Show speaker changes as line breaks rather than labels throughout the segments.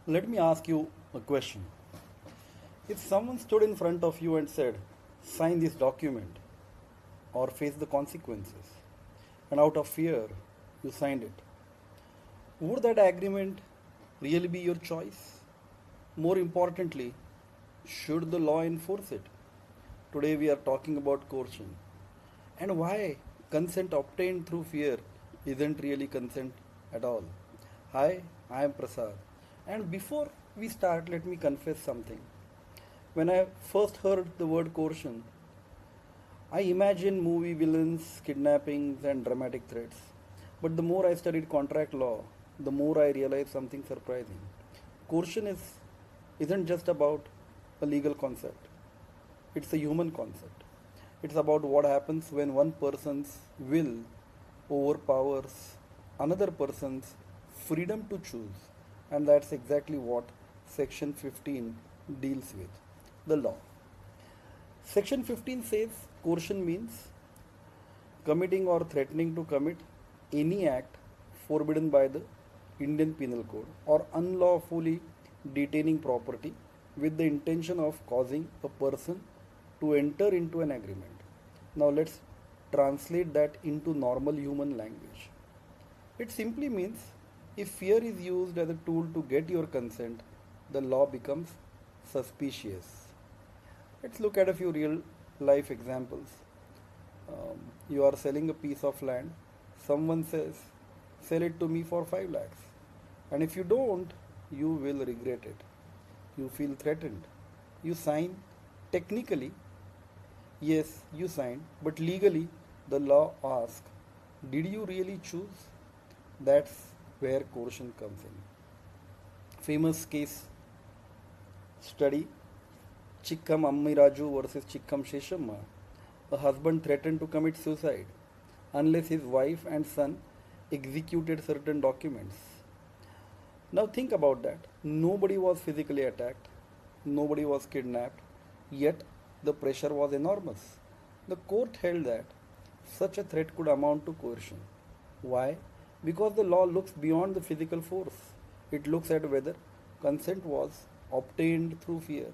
Let me ask you a question. If someone stood in front of you and said, sign this document or face the consequences, and out of fear, you signed it, would that agreement really be your choice? More importantly, should the law enforce it? Today we are talking about coercion and why consent obtained through fear isn't really consent at all. Hi, I am Prasad. And before we start, let me confess something. When I first heard the word coercion, I imagined movie villains, kidnappings, and dramatic threats. But the more I studied contract law, the more I realized something surprising. Coercion isn't just about a legal concept, it's a human concept. It's about what happens when one person's will overpowers another person's freedom to choose. And that's exactly what Section 15 deals with the law. Section 15 says coercion means committing or threatening to commit any act forbidden by the Indian Penal Code or unlawfully detaining property with the intention of causing a person to enter into an agreement. Now let's translate that into normal human language. It simply means if fear is used as a tool to get your consent, the law becomes suspicious. Let's look at a few real life examples. You are selling a piece of land. Someone says, sell it to me for 5 lakhs. And if you don't, you will regret it. You feel threatened. You sign. Technically, yes, you signed, but legally, the law asks, did you really choose? That's where coercion comes in. Famous case study Chikham Ammiraju versus Chikham Seshamma. A husband threatened to commit suicide unless his wife and son executed certain documents. Now think about that. Nobody was physically attacked, nobody was kidnapped, yet the pressure was enormous. The court held that such a threat could amount to coercion. Why? Because the law looks beyond the physical force. It looks at whether consent was obtained through fear.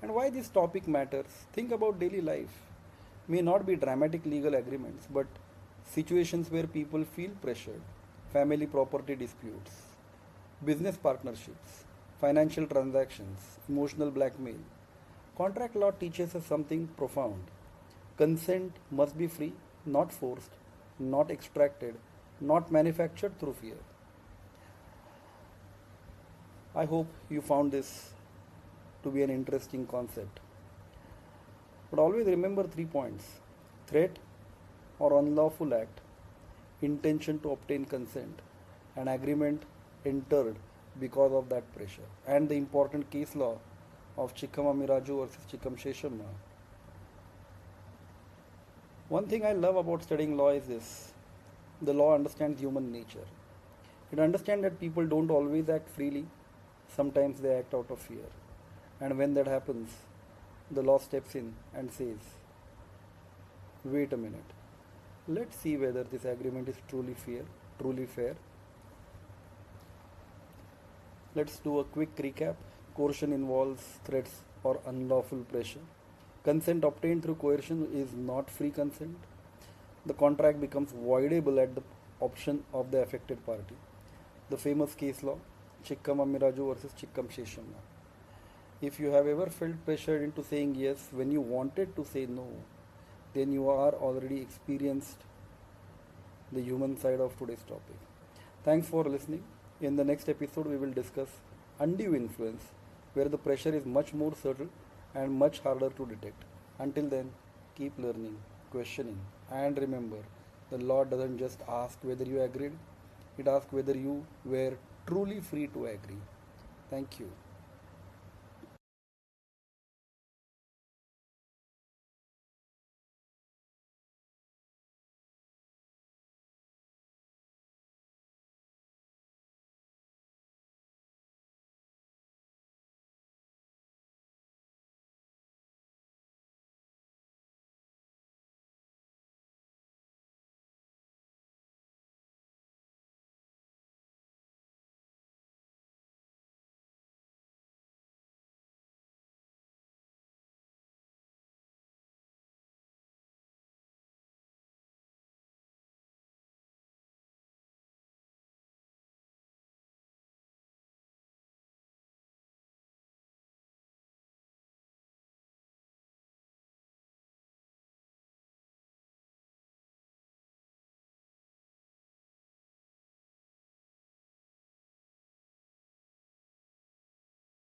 And why this topic matters? Think about daily life. May not be dramatic legal agreements, but situations where people feel pressured, family property disputes, business partnerships, financial transactions, emotional blackmail. Contract law teaches us something profound. Consent must be free, not forced, not extracted, not manufactured through fear. I hope you found this to be an interesting concept. But always remember 3 points: threat or unlawful act, intention to obtain consent, and agreement entered because of that pressure, and the important case law of Chikham Ammiraju versus Chikham Seshamma. One thing I love about studying law is this: the law understands human nature. It understands that people don't always act freely, sometimes they act out of fear. And when that happens, the law steps in and says, wait a minute, let's see whether this agreement is truly fair. Let's do a quick recap. Coercion involves threats or unlawful pressure. Consent obtained through coercion is not free consent. The contract becomes voidable at the option of the affected party. The famous case law, Chikham Ammiraju versus Chikham Seshamma. If you have ever felt pressured into saying yes when you wanted to say no, then you are already experienced the human side of today's topic. Thanks for listening. In the next episode, we will discuss undue influence, where the pressure is much more subtle and much harder to detect. Until then, keep learning, questioning, and remember, the law doesn't just ask whether you agreed, it asks whether you were truly free to agree. Thank you.